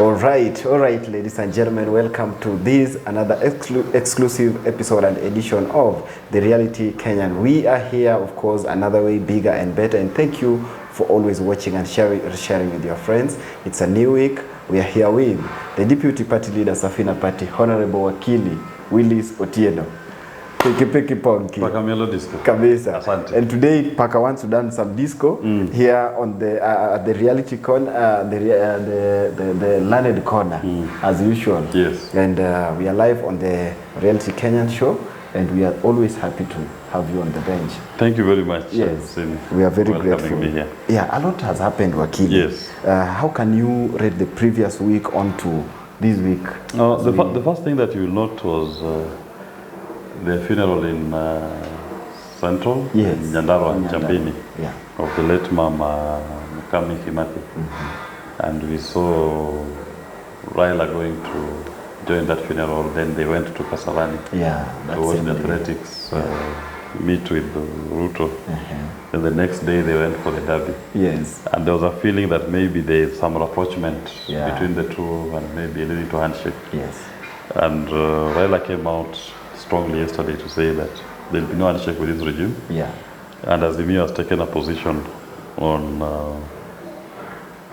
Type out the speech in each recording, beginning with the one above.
All right, ladies and gentlemen, welcome to this another exclusive episode and edition of The Reality Kenyan. We are here, of course, another way bigger and better, and thank you for always watching and sharing with your friends. It's a new week. We are here with the Deputy Party Leader, Safina Party, Honorable Wakili Willis Otieno. Peki ponki. Paka Melo disco. Kabisa. Asante. And today Paka wants to dance some disco here on the reality corner, the learned corner, as usual. Yes. And we are live on the Reality Kenyan show, and we are always happy to have you on the bench. Thank you very much. Yes. We are very grateful. Me here. Yeah, a lot has happened, Wakili. Yes. How can you rate the previous week on to this week? The first thing that you note was the funeral in Central, yes, in Nyandarua and Chambini, yeah, of the late Mama Mukami Kimathi. And we saw Raila going to join that funeral. Then they went to Kasarani to watch the athletics meet with Ruto. And the next day they went for the derby. Yes. And there was a feeling that maybe there is some rapprochement Yeah. between the two and maybe leading to handshake. Yes. And Raila came out strongly yesterday to say that there will be no handshake with this regime. Yeah. And Azimio has taken a position on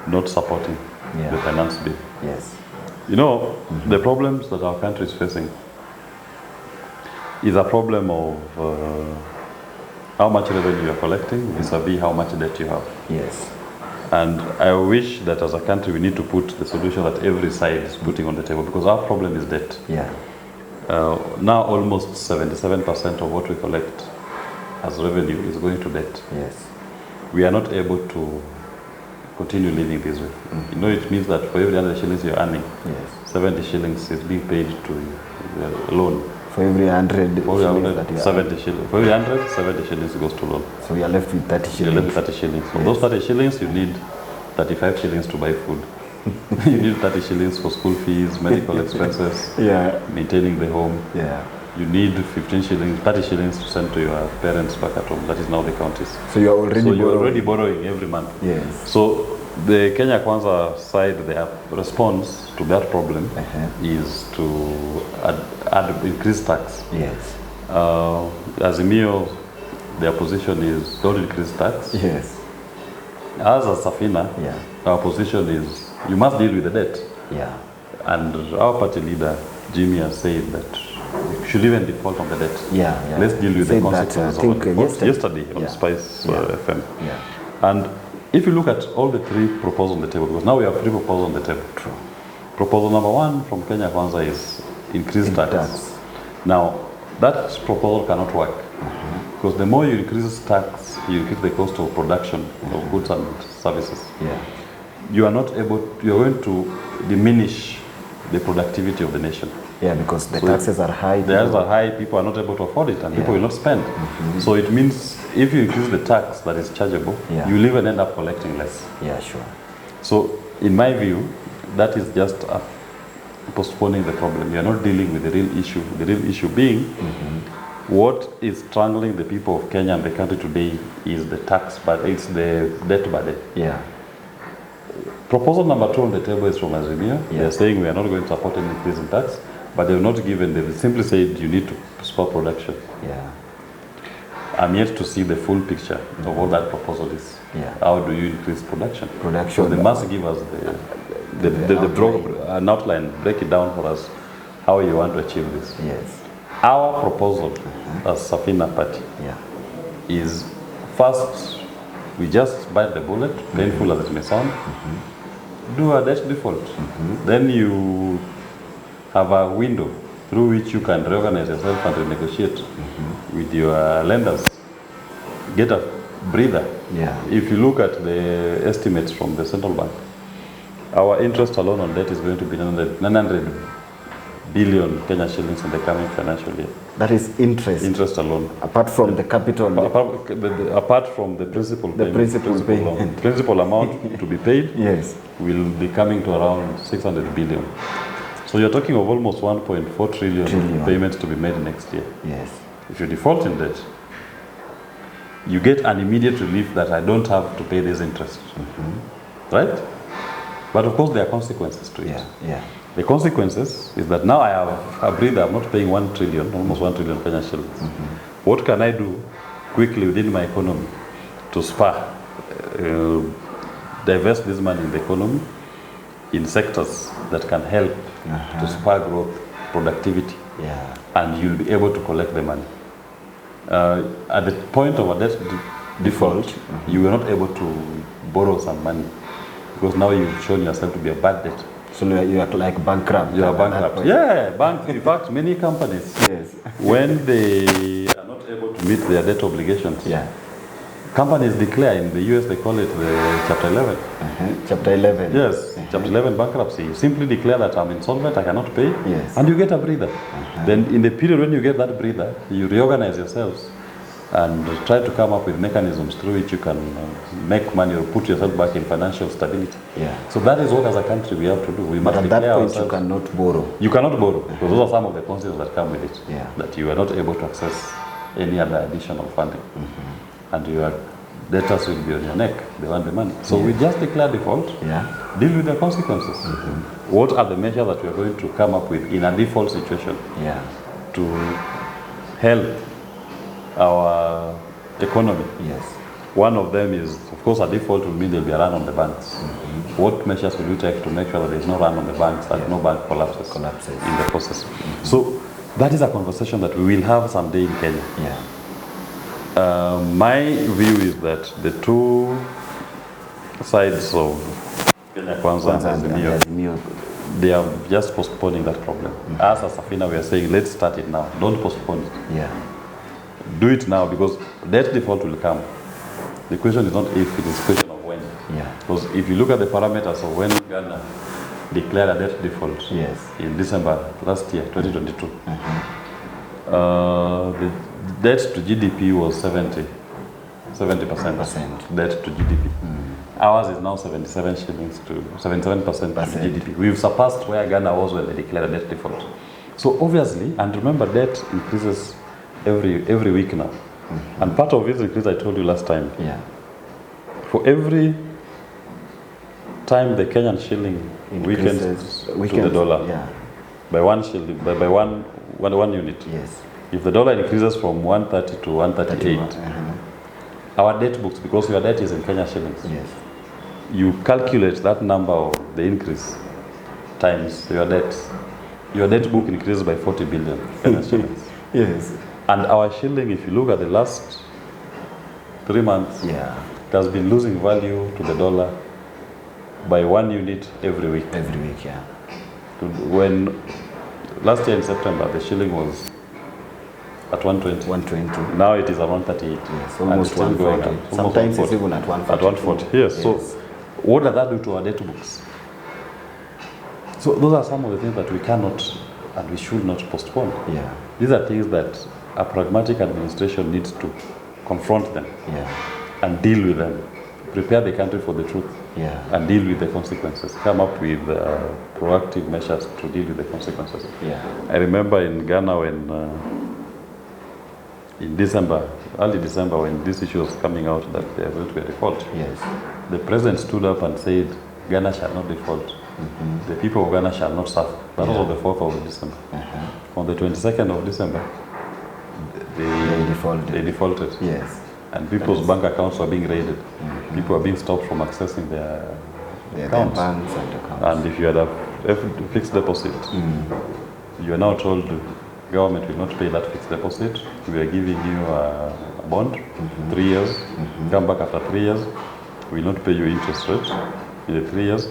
not supporting the finance bill. Yes. You know, the problems that our country is facing is a problem of how much revenue you are collecting vis-a-vis how much debt you have. Yes. And I wish that as a country we need to put the solution that every side is putting on the table, because our problem is debt. Yeah. Now almost 77% of what we collect as revenue is going to debt. Yes. We are not able to continue living this way. You know, it means that for every 100 shillings you're earning, 70 shillings is being paid to loan. For every 100 shillings that you 70 shillings. For every 100, 70 shillings goes to loan. So you are left with 30 shillings. You're left with 30 shillings. From those 30 shillings, you need 35 shillings to buy food. You need 30 shillings for school fees, medical expenses, maintaining the home. Yeah. You need 15 shillings, 30 shillings to send to your parents back at home. That is now the counties. So you're already borrowing every month. Yes. So the Kenya Kwanza side, their response to that problem is to increase tax. Yes. Azimio, their position is don't increase tax. Yes. As a Safina, our position is you must deal with the debt. Yeah. And our party leader, Jimmy, has said that we should even default on the debt. Yeah. Let's deal with the consequences of it. Yesterday on Spice FM. Yeah. And if you look at all the three proposals on the table, because now we have three proposals on the table. True. Proposal number one from Kenya Kwanza is increase tax. Now, that proposal cannot work. Because the more you increase tax, you increase the cost of production of goods and services. Yeah. You are not able, you are going to diminish the productivity of the nation. Yeah, because the taxes are high. The taxes are high, people are not able to afford it, and people will not spend. So it means if you increase the tax that is chargeable, you will even end up collecting less. Yeah, sure. So in my view, that is just postponing the problem. You are not dealing with the real issue. The real issue being what is strangling the people of Kenya and the country today is the tax, but it's the debt burden. Yeah. Proposal number 2 on the table is from Azimio. They are saying we are not going to support any increase in tax, but they have not given, they simply said you need to stop production. Yeah. I'm yet to see the full picture of what that proposal is. Yeah. How do you increase production? So they must give us an outline, break it down for us, how you want to achieve this. Yes. Our proposal as Safina Party is first, we just bite the bullet, painful as it may sound, do a debt default. Then you have a window through which you can reorganize yourself and renegotiate with your lenders. Get a breather. Yeah. If you look at the estimates from the central bank, our interest alone on debt is going to be 900 billion Kenya shillings in the coming financial year. That is interest. Interest alone. Apart from the capital. Apart from the principal payment. The principal payment. Principal amount to be paid will be coming to around 600 billion. So you're talking of almost 1.4 trillion payments to be made next year. Yes. If you default in debt, you get an immediate relief that I don't have to pay this interest. Right? But of course, there are consequences to it. Yeah, yeah. The consequences is that now I have a breather. I'm not paying 1 trillion, almost 1 trillion Kenyan shillings. What can I do quickly within my economy to spur, divest this money in the economy in sectors that can help to spur growth, productivity, and you'll be able to collect the money. At the point of a debt default, you were not able to borrow some money because now you've shown yourself to be a bad debt. So you are like bankrupt. You are bankrupt. Yeah, in fact, many companies, when they are not able to meet their debt obligations, companies declare, in the US they call it the Chapter 11. Chapter 11. Yes, Chapter 11 bankruptcy. You simply declare that I'm insolvent, I cannot pay, and you get a breather. Then in the period when you get that breather, you reorganize yourselves and try to come up with mechanisms through which you can make money or put yourself back in financial stability. So that is what as a country we have to do. We must at that point you cannot borrow. You cannot borrow, because those are some of the consequences that come with it. That you are not able to access any other additional funding. And your debtors will be on your neck, they want the money. So we just declare default, deal with the consequences. What are the measures that we are going to come up with in a default situation to help our economy? One of them is, of course, a default will mean there will be a run on the banks. What measures will you take to make sure that there is no run on the banks, that no bank collapses in the process? So that is a conversation that we will have someday in Kenya. My view is that the two sides of Kenya Kwanza and Azimio, they are just postponing that problem. Us as Safina, we are saying, let's start it now. Don't postpone it. Do it now, because debt default will come. The question is not if, it is a question of when. Because if you look at the parameters of when Ghana declared a debt default in December last year, 2022, the debt to GDP was 70% debt to GDP. Ours is now 77% to GDP. We've surpassed where Ghana was when they declared a debt default. So obviously, and remember, debt increases every week now. And part of this increase I told you last time. For every time the Kenyan shilling weakens to the dollar by 1 shilling, by one unit. If the dollar increases from 130 to 138, our debt books, because your debt is in Kenya shillings, you calculate that number of the increase times your debt. Your debt book increases by 40 billion Kenya shillings. And our shilling, if you look at the last 3 months, it has been losing value to the dollar by 1 unit every week. When last year in September, the shilling was at 120. Now it is around 38. Almost 140. Sometimes it's even at 140. So what does that do to our debt books? So those are some of the things that we cannot and we should not postpone. These are things that a pragmatic administration needs to confront them and deal with them, prepare the country for the truth, and deal with the consequences, come up with proactive measures to deal with the consequences. I remember in Ghana when in December, early December, when this issue was coming out that there was going to be a default, the president stood up and said, Ghana shall not default. The people of Ghana shall not suffer. That was on the 4th of December. On the 22nd of December, they defaulted. And people's bank accounts were being raided. People were being stopped from accessing their accounts. And if you had a fixed deposit, you are now told the government will not pay that fixed deposit. We are giving you a bond, 3 years. Come back after 3 years. We will not pay you interest rate in the 3 years.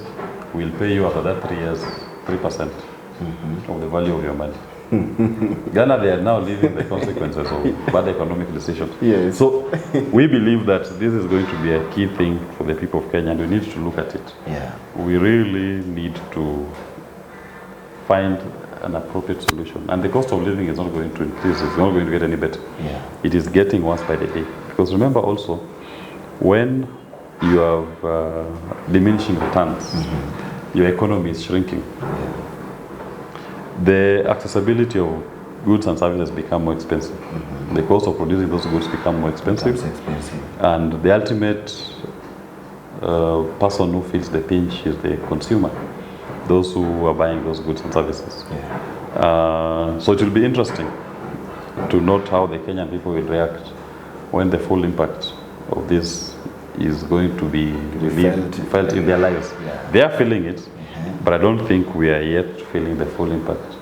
We will pay you after that 3 years 3% of the value of your money. Ghana, they are now living the consequences of bad economic decisions. So we believe that this is going to be a key thing for the people of Kenya, and we need to look at it. We really need to find an appropriate solution. And the cost of living is not going to increase, it's not going to get any better. It is getting worse by the day. Because remember also, when you have diminishing returns, your economy is shrinking. The accessibility of goods and services become more expensive. The cost of producing those goods become more expensive. And the ultimate person who feels the pinch is the consumer, those who are buying those goods and services. Yeah. So it will be interesting to note how the Kenyan people will react when the full impact of this is going to be felt in their lives. Yeah. They are feeling it, but I don't think we are yet feeling the full impact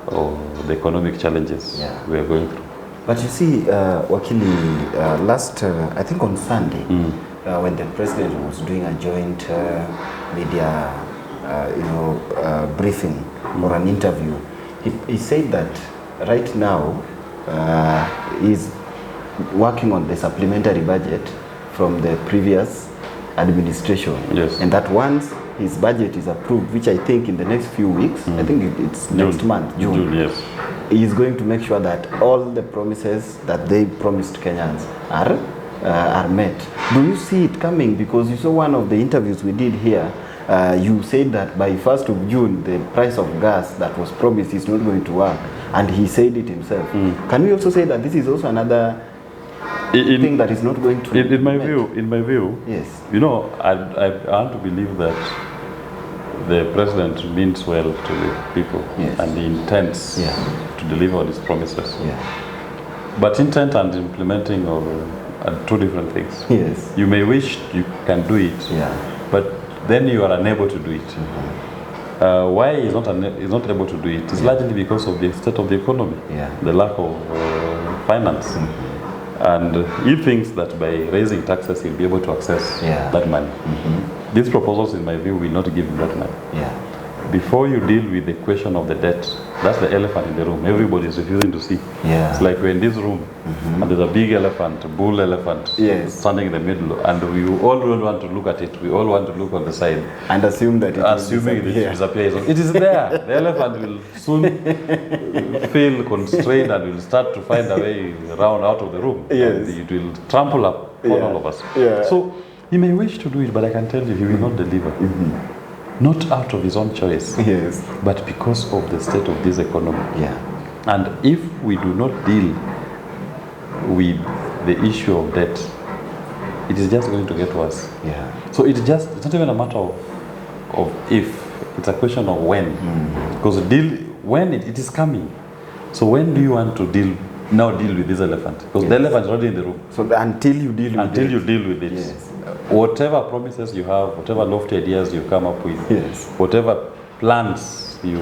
of the economic challenges we are going through. But you see, Wakili, last, I think on Sunday, when the president was doing a joint media, briefing or an interview, he said that right now he's working on the supplementary budget from the previous administration. Yes. And that once his budget is approved, which I think in the next few weeks, I think it's next month, June, yes. He is going to make sure that all the promises that they promised Kenyans are met. Do you see it coming? Because you saw one of the interviews we did here, you said that by 1st of June, the price of gas that was promised is not going to work. And he said it himself. Can we also say that this is also another thing that is not going to in my view, yes. You know, I want to believe that the president means well to the people, yes. and he intends to deliver on his promises. Yeah. But intent and implementing are two different things. Yes. You may wish you can do it, but then you are unable to do it. Why he's not able to do it is largely because of the state of the economy, the lack of finance. And he thinks that by raising taxes he'll be able to access that money. These proposals, in my view, will not give him that money. Before you deal with the question of the debt, that's the elephant in the room. Everybody is refusing to see. It's like we're in this room, and there's a big elephant, a bull elephant, standing in the middle, and we all don't want to look at it. We all want to look on the side. And assume that it disappears. It is there. The elephant will soon feel constrained and will start to find a way around out of the room. And it will trample up on all of us. So he may wish to do it, but I can tell you he will not deliver. Not out of his own choice, but because of the state of this economy. And if we do not deal with the issue of debt, it is just going to get worse. So it's not even a matter of if, it's a question of when. Because when it is coming. So when do you want to deal with this elephant? Because the elephant is already in the room. So until you deal with it. Whatever promises you have, whatever lofty ideas you come up with, whatever plans you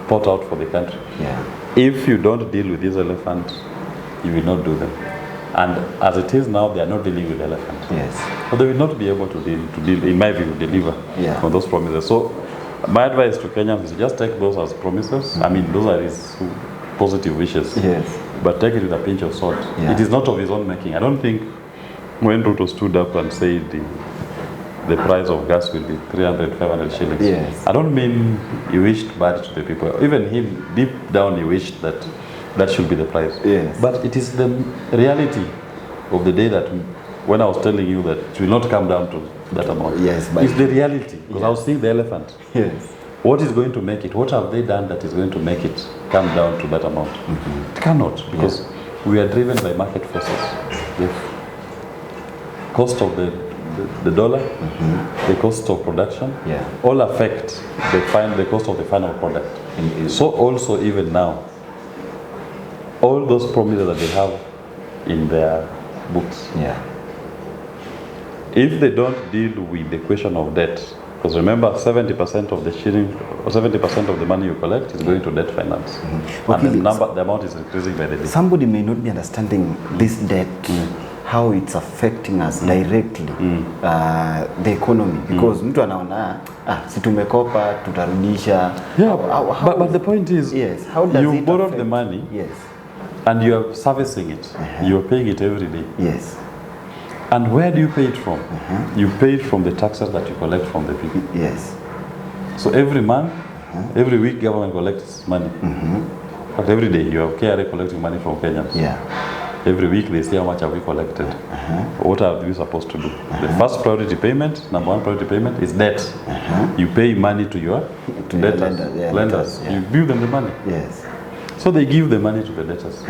put out for the country, if you don't deal with this elephant, you will not do them. And as it is now, they are not dealing with the elephant. So they will not be able to deal, in my view, deliver on those promises. So my advice to Kenyans is just take those as promises. I mean, those are his positive wishes. But take it with a pinch of salt. It is not of his own making. I don't think when Ruto stood up and said the price of gas will be 300, 500 shillings, I don't mean he wished bad to the people. Even him, deep down, he wished that should be the price. But it is the reality of the day that when I was telling you that it will not come down to that amount. It's the reality. Because I was seeing the elephant. What is going to make it? What have they done that is going to make it come down to that amount? It cannot, because we are driven by market forces. The cost of the dollar, the cost of production, all affect the cost of the final product. So also even now, all those promises that they have in their books, if they don't deal with the question of debt, because remember 70% of the shilling or 70% of the money you collect is going to debt finance. And the amount is increasing by the day. Somebody may not be understanding this debt, how it's affecting us directly, the economy, because mtu anaona si tumekopa tutarudisha. But the point is, how does you it borrowed affect? the money, and you are servicing it. You are paying it every day. And where do you pay it from? You pay it from the taxes that you collect from the people. So every month, every week, government collects money. But every day you have KRA collecting money from Kenyans. Every week they see how much have we collected. What are we supposed to do? The first priority payment, number one priority payment, is debt. You pay money to your lenders. You bill them the money. So they give the money to the debtors,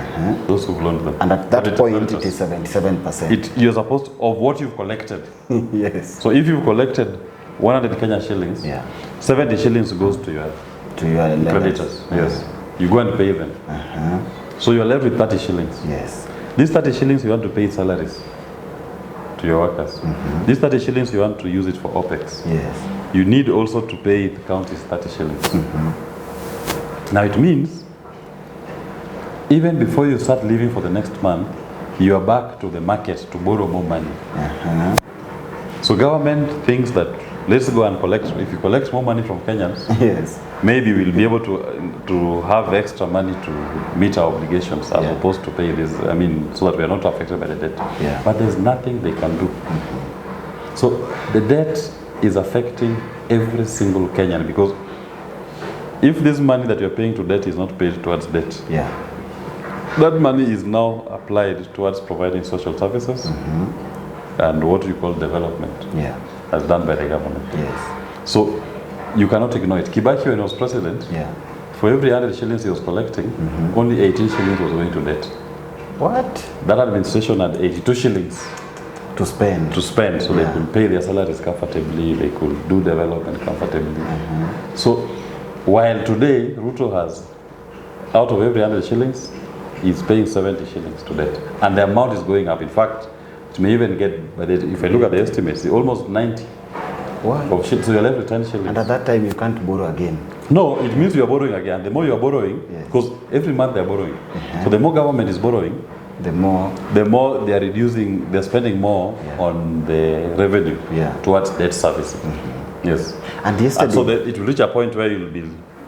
those who loaned them. And at that point, it is 77%. You're supposed to, of what you've collected. Yes. So if you've collected 100 Kenya shillings, 70 shillings goes to your creditors. Yes. You go and pay them. So you're left with 30 shillings. Yes. These 30 shillings you want to pay salaries to your workers. These 30 shillings you want to use it for OPEX. Yes. You need also to pay the counties 30 shillings. Now it means even before you start leaving for the next month, you are back to the market to borrow more money. So government thinks that let's go and collect. If you collect more money from Kenyans, yes, maybe we'll be able to have extra money to meet our obligations as opposed to pay this. I mean, so that we are not affected by the debt. But there's nothing they can do. So the debt is affecting every single Kenyan, because if this money that you're paying to debt is not paid towards debt, that money is now applied towards providing social services and what we call development, as done by the government. So you cannot ignore it. Kibaki, when he was president, for every 100 shillings he was collecting, only 18 shillings was going to debt. What? That administration had 82 shillings to spend. So they could pay their salaries comfortably, they could do development comfortably. So while today Ruto has, out of every 100 shillings, he's paying 70 shillings to debt, and the amount is going up. In fact, it may even get, if I look at the estimates, almost 90. Of shit, so you're left with 10 shillings. And at that time you can't borrow again. No, it means you are borrowing again. The more you are borrowing, because every month they are borrowing. So the more government is borrowing, the more they are reducing, they're spending more on the revenue towards debt servicing. Yes. And yesterday, and so it will reach a point where you'll be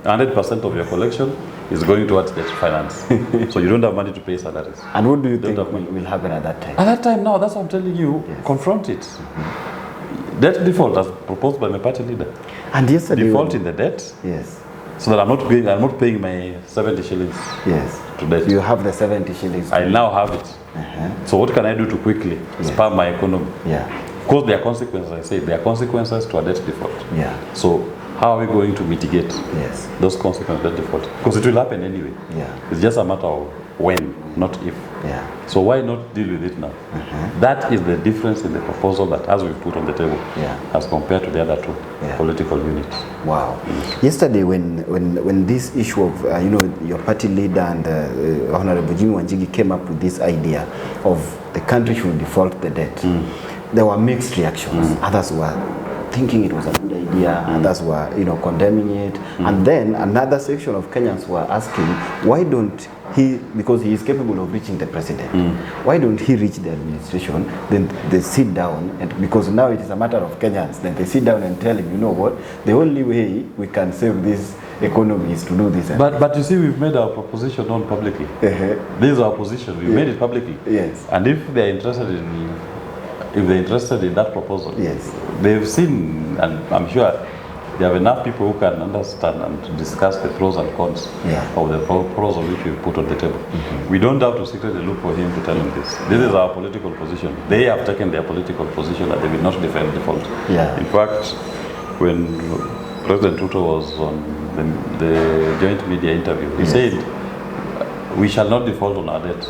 100% of your collection is going towards debt finance. So you don't have money to pay salaries. And what do you think will happen at that time? At that time, now that's what I'm telling you, confront it. Debt default as proposed by my party leader. And yesterday, default in the debt. So that I'm not paying my 70 shillings. To debt. You have the 70 shillings. I now have it. So what can I do to quickly spur my economy? Of course, there are consequences. I say there are consequences to a debt default. So how are we going to mitigate those consequences of debt default? Because it will happen anyway. It's just a matter of when, not if. So why not deal with it now? That is the difference in the proposal that as we've put on the table, as compared to the other two political units. Wow. Yesterday, when this issue of your party leader and Honorable Jimmy Wanjigi came up with this idea of the country should default the debt, there were mixed reactions. Others were thinking it was a good idea, others were condemning it, and then another section of Kenyans were asking, why don't he, because he is capable of reaching the president, why don't he reach the administration, then they sit down, and because now it is a matter of Kenyans, then they sit down and tell him, you know what, the only way we can save this economy is to do this. But you see, we've made our proposition known publicly. This is our position, we've made it publicly. And if they're interested in that proposal, they've seen, and I'm sure they have enough people who can understand and to discuss the pros and cons of the proposal which we've put on the table. We don't have to secretly look for him to tell him this. This is our political position. They have taken their political position that they will not defend default. In fact, when President Ruto was on the joint media interview, he said, we shall not default on our debt.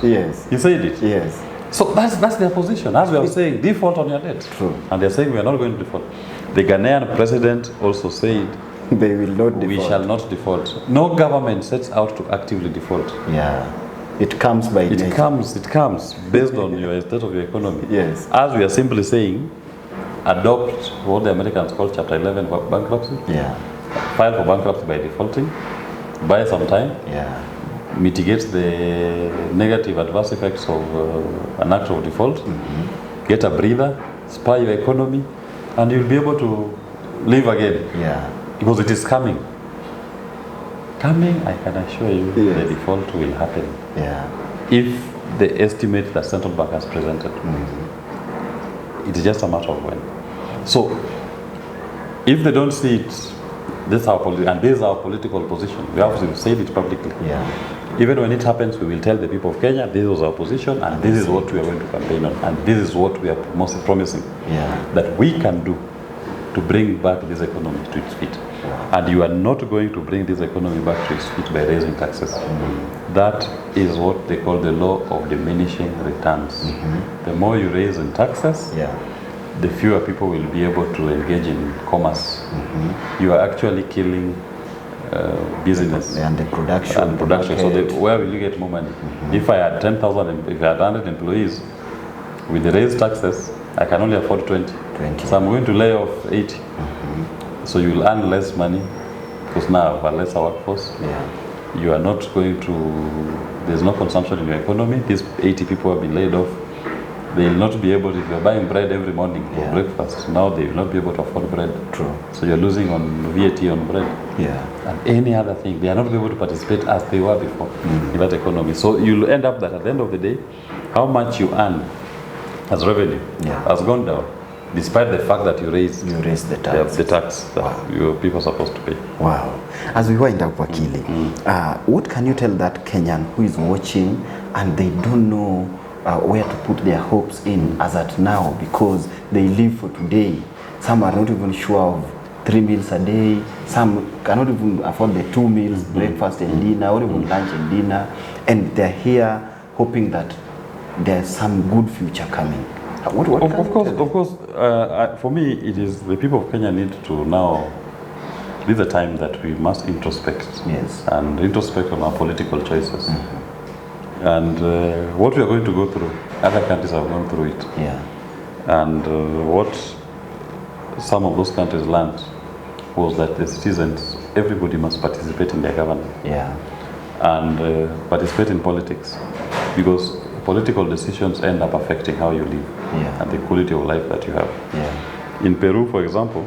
He said it. So that's their position. As we are saying, default on your debt. And they're saying we are not going to default. The Ghanaian president also said they will not default. We shall not default. No government sets out to actively default. It comes by nature. It comes based on your state of your economy. As we are simply saying, adopt what the Americans call Chapter 11 bankruptcy. File for bankruptcy by defaulting. Buy some time. Mitigate the negative adverse effects of an act of default, get a breather, spur your economy, and you'll be able to live again. Because it is coming. I can assure you, the default will happen. If the estimate that central bank has presented, it is just a matter of when. So, if they don't see it, this is our political position. We have to say it publicly. Even when it happens, we will tell the people of Kenya, this was our position, and this is what we are going to campaign on, and this is what we are most promising that we can do to bring back this economy to its feet. And you are not going to bring this economy back to its feet by raising taxes. That is what they call the law of diminishing returns. The more you raise in taxes, the fewer people will be able to engage in commerce. You are actually killing business and the production. So where will you get more money? If I had 10,000, if I had 100 employees, with the raised taxes, I can only afford 20. So I'm going to lay off 80. So you will earn less money because now I have a lesser workforce. You are not going to, there's no consumption in your economy. These 80 people have been laid off. They will not be able, if you're buying bread every morning for breakfast, now they will not be able to afford bread. True. So you're losing on VAT on bread. And any other thing. They are not able to participate as they were before in that economy. So you'll end up that at the end of the day, how much you earn as revenue has gone down, despite the fact that you raised the tax. The tax that your people are supposed to pay. Wow. As we wind up, Wakili, what can you tell that Kenyan who is watching and they don't know where to put their hopes in as at now, because they live for today? Some are not even sure of 3 meals a day. Some cannot even afford the 2 meals, breakfast and dinner, or even lunch and dinner. And they're here hoping that there's some good future coming. Of course, for me, it is the people of Kenya need to now, this is a time that we must introspect. And introspect on our political choices. And what we are going to go through, other countries have gone through it. And what some of those countries learned was that the citizens, everybody must participate in their government. And participate in politics, because political decisions end up affecting how you live and the quality of life that you have. In Peru, for example,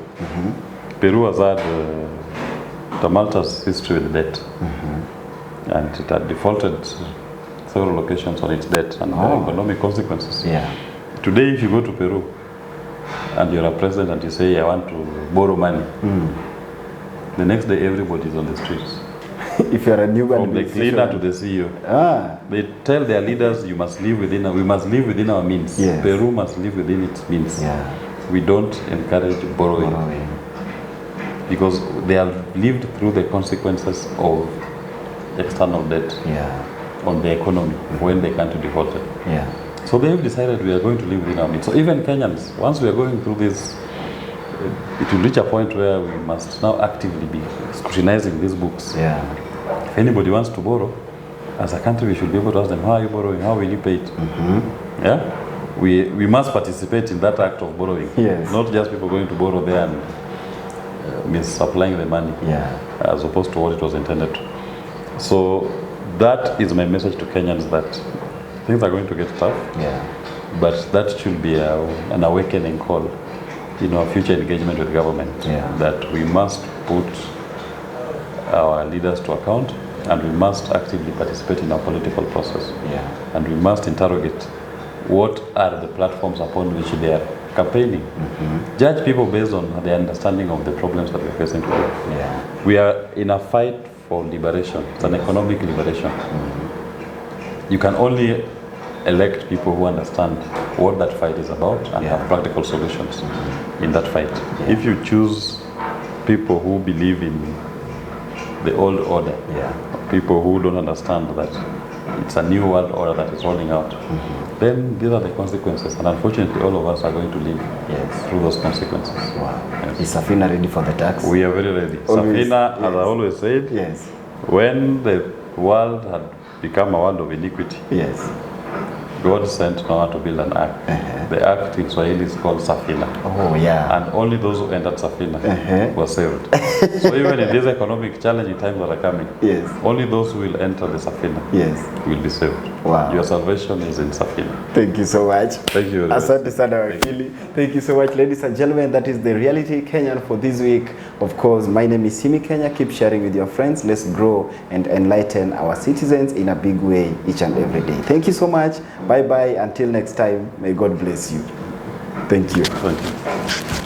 Peru has had tumultuous history with debt, and it had defaulted several locations on its debt and economic consequences. Today, if you go to Peru and you're a president and you say, I want to borrow money, the next day everybody is on the streets. If you're a new from the cleaner to the CEO, they tell their leaders, we must live within our means. Peru must live within its means. We don't encourage borrowing, because they have lived through the consequences of external debt on the economy when the country defaulted. So they have decided we are going to live within our means. So even Kenyans, once we are going through this, it will reach a point where we must now actively be scrutinizing these books. If anybody wants to borrow, as a country, we should be able to ask them, how are you borrowing? How will you pay it? We must participate in that act of borrowing. Not just people going to borrow there and misapplying the money as opposed to what it was intended to. So that is my message to Kenyans, that things are going to get tough, but that should be an awakening call in our future engagement with government, that we must put our leaders to account, and we must actively participate in our political process. And we must interrogate what are the platforms upon which they are campaigning. Judge people based on their understanding of the problems that we're facing today. We are in a fight for liberation. It's an economic liberation. You can only elect people who understand what that fight is about and have practical solutions in that fight. If you choose people who believe in the old order, people who don't understand that it's a new world order that is rolling out, then these are the consequences, and unfortunately all of us are going to live through those consequences. Is Safina ready for the tax? We are very ready. Safina, as I always said, when the world had become a world of iniquity, God sent Noah to build an ark. The ark in Swahili is called Safina. And only those who entered Safina were saved. So even in these economic challenging times that are coming, only those who will enter the Safina will be saved. Your salvation is in Safina. Thank you so much. Thank you. Asante sana Wakili. Thank you so much, ladies and gentlemen. That is the Reality Kenyan for this week. Of course, my name is Simi Kenya. Keep sharing with your friends. Let's grow and enlighten our citizens in a big way each and every day. Thank you so much. Bye-bye. Until next time, may God bless you. Thank you. Thank you.